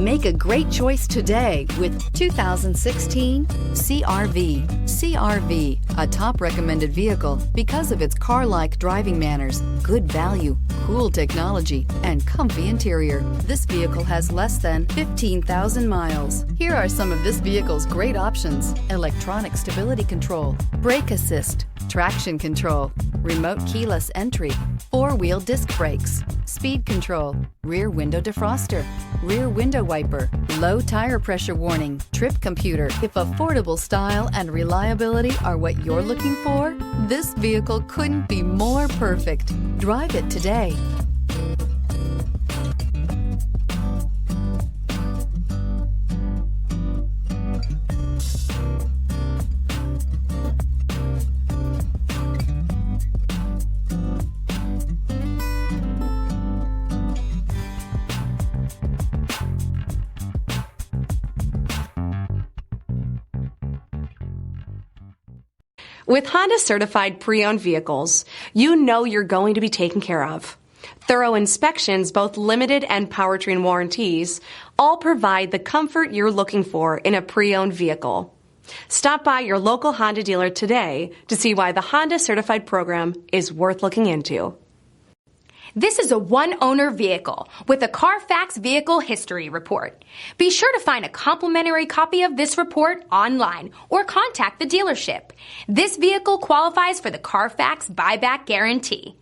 Make a great choice today with 2016 CR-V. CR-V, a top recommended vehicle because of its car-like driving manners, good value, cool technology, and comfy interior. This vehicle has less than 15,000 miles. Here are some of this vehicle's great options: electronic stability control, brake assist, traction control, remote keyless entry, four-wheel disc brakes, speed control, rear window defroster, rear window wiper, low tire pressure warning, trip computer. If affordable style and reliability are what you're looking for, this vehicle couldn't be more perfect. Drive it today. With Honda certified pre-owned vehicles, you know you're going to be taken care of. Thorough inspections, both limited and powertrain warranties, all provide the comfort you're looking for in a pre-owned vehicle. Stop by your local Honda dealer today to see why the Honda certified program is worth looking into. This is a one-owner vehicle with a Carfax Vehicle History Report. Be sure to find a complimentary copy of this report online or contact the dealership. This vehicle qualifies for the Carfax Buyback Guarantee.